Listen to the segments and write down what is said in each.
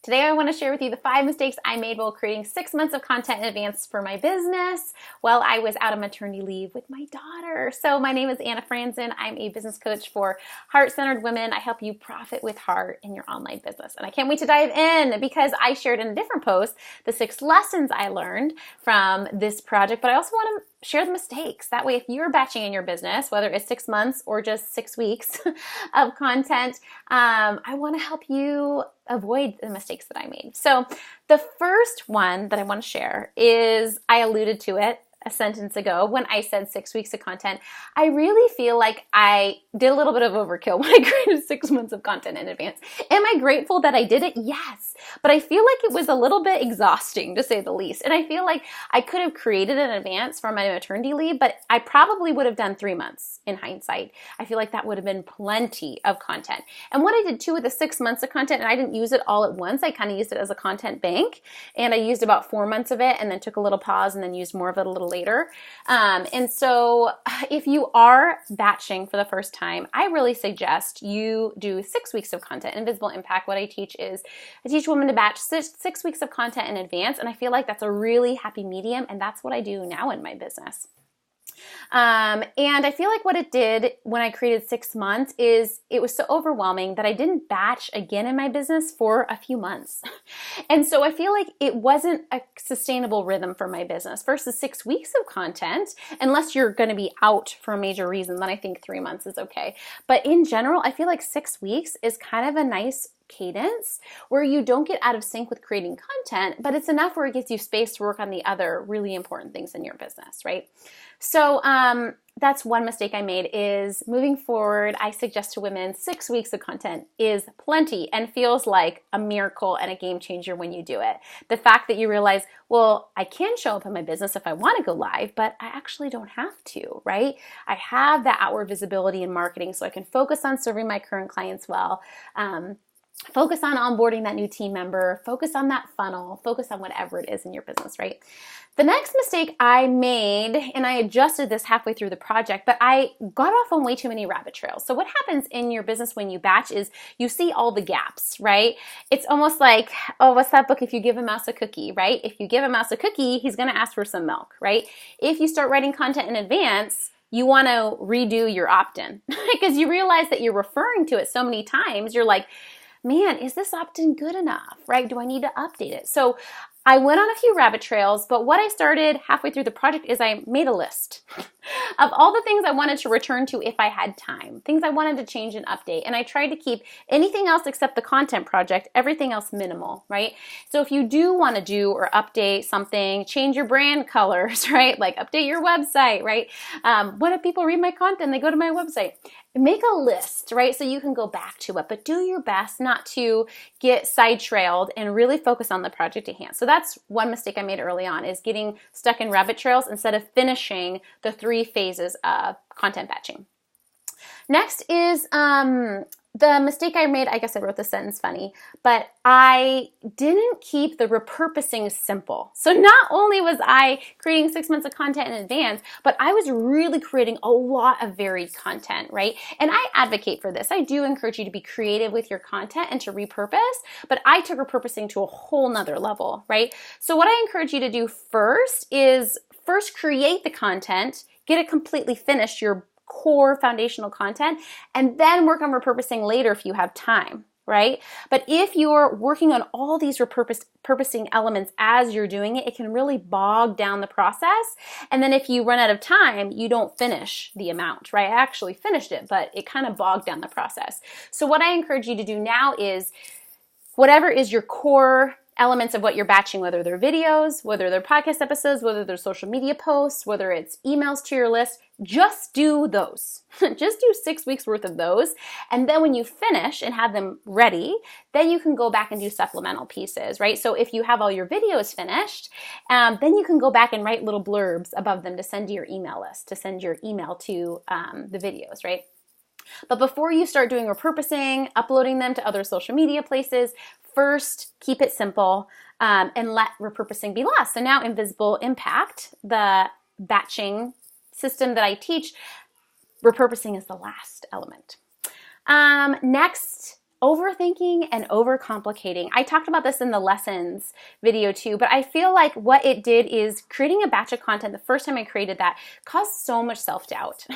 Today I want to share with you the 5 mistakes I made while creating 6 months of content in advance for my business while I was out on maternity leave with my daughter. So my name is Anna Franzen. I'm a business coach for heart-centered women. I help you profit with heart in your online business. And I can't wait to dive in because I shared in a different post the 6 lessons I learned from this project, but I also want to share the mistakes. That way, if you're batching in your business, whether it's 6 months or just 6 weeks of content, I want to help you avoid the mistakes that I made. So the first one that I want to share is, I alluded to it a sentence ago when I said 6 weeks of content. I really feel like I did a little bit of overkill when I created 6 months of content in advance. Am I grateful that I did it? Yes. But I feel like it was a little bit exhausting, to say the least. And I feel like I could have created in advance for my maternity leave, but I probably would have done 3 months in hindsight. I feel like that would have been plenty of content. And what I did too with the 6 months of content, and I didn't use it all at once, I kind of used it as a content bank, and I used about 4 months of it and then took a little pause and then used more of it a little later. And so if you are batching for the first time, I really suggest you do 6 weeks of content. Invisible Impact, what I teach is, I teach women to batch 6 weeks of content in advance, and I feel like that's a really happy medium, and that's what I do now in my business. And I feel like what it did when I created 6 months is it was so overwhelming that I didn't batch again in my business for a few months. And so I feel like it wasn't a sustainable rhythm for my business versus 6 weeks of content, unless you're going to be out for a major reason, then I think 3 months is okay. But in general, I feel like 6 weeks is kind of a nice cadence where you don't get out of sync with creating content, but it's enough where it gives you space to work on the other really important things in your business, right? So that's one mistake I made, is moving forward, I suggest to women 6 weeks of content is plenty and feels like a miracle and a game changer when you do it. The fact that you realize, well, I can show up in my business if I want to go live, but I actually don't have to, right? I have that outward visibility in marketing, so I can focus on serving my current clients well, focus on onboarding that new team member, focus on that funnel, focus on whatever it is in your business, right? The next mistake I made, and I adjusted this halfway through the project, but I got off on way too many rabbit trails. So what happens in your business when you batch is you see all the gaps, right? It's almost like, oh, what's that book? If you give a mouse a cookie, right? If you give a mouse a cookie, he's going to ask for some milk, right? If you start writing content in advance, you want to redo your opt-in because you realize that you're referring to it so many times. You're like, man, is this opt-in good enough, right? Do I need to update it? So I went on a few rabbit trails, but what I started halfway through the project is I made a list of all the things I wanted to return to if I had time, things I wanted to change and update. And I tried to keep anything else except the content project, everything else minimal, right? So if you do want to do or update something, change your brand colors, right? Like update your website, right? What if people read my content? They go to my website. Make a list, right? So you can go back to it, but do your best not to get side-trailed and really focus on the project at hand. So that's one mistake I made early on, is getting stuck in rabbit trails instead of finishing the 3 phases of content batching. Next is the mistake I made, I guess I wrote the sentence funny, but I didn't keep the repurposing simple. So not only was I creating 6 months of content in advance, but I was really creating a lot of varied content, right? And I advocate for this. I do encourage you to be creative with your content and to repurpose, but I took repurposing to a whole nother level, right? So what I encourage you to do first is create the content, get it completely finished, your core foundational content, and then work on repurposing later if you have time, right? But if you're working on all these repurposing elements as you're doing it, it can really bog down the process. And then if you run out of time, you don't finish the amount, right? I actually finished it, but it kind of bogged down the process. So what I encourage you to do now is whatever is your core elements of what you're batching, whether they're videos, whether they're podcast episodes, whether they're social media posts, whether it's emails to your list, just do those. Just do 6 weeks worth of those. And then when you finish and have them ready, then you can go back and do supplemental pieces, right? So if you have all your videos finished, then you can go back and write little blurbs above them to send to your email list, to send your email to the videos, right? But before you start doing repurposing, uploading them to other social media places, first keep it simple and let repurposing be last. So now Invisible Impact, the batching system that I teach, repurposing is the last element. Next, Overthinking and overcomplicating. I talked about this in the lessons video too, but I feel like what it did is creating a batch of content. The first time I created that caused so much self-doubt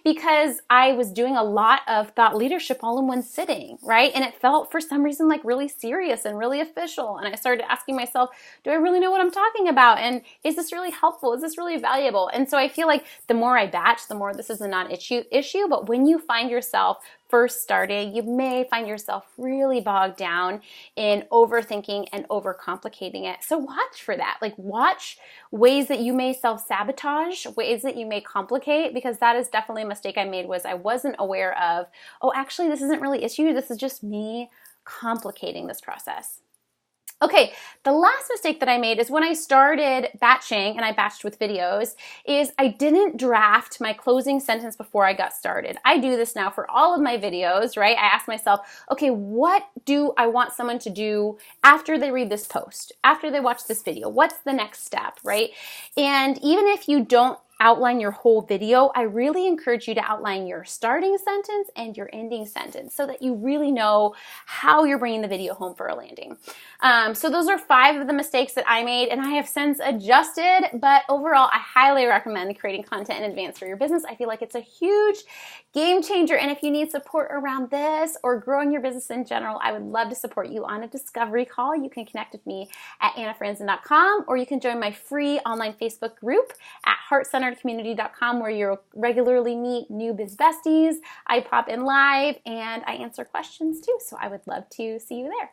because I was doing a lot of thought leadership all in one sitting, right? And it felt for some reason like really serious and really official. And I started asking myself, do I really know what I'm talking about? And is this really helpful? Is this really valuable? And so I feel like the more I batch, the more this is a non-issue. But when you find yourself first starting, you may find yourself really bogged down in overthinking and overcomplicating it. So watch for that. Like watch ways that you may self-sabotage, ways that you may complicate, because that is definitely a mistake I made. Was I wasn't aware of, oh, actually this isn't really issue. This is just me complicating this process. Okay, the last mistake that I made is when I started batching, and I batched with videos, is I didn't draft my closing sentence before I got started. I do this now for all of my videos, right? I ask myself, okay, what do I want someone to do after they read this post, after they watch this video? What's the next step, right? And even if you don't outline your whole video, I really encourage you to outline your starting sentence and your ending sentence so that you really know how you're bringing the video home for a landing. So those are 5 of the mistakes that I made, and I have since adjusted, but overall, I highly recommend creating content in advance for your business. I feel like it's a huge game changer, and if you need support around this or growing your business in general, I would love to support you on a discovery call. You can connect with me at annafranzen.com, or you can join my free online Facebook group at heartcenteredcommunity.com, where you'll regularly meet new biz besties. I pop in live and I answer questions too, so I would love to see you there.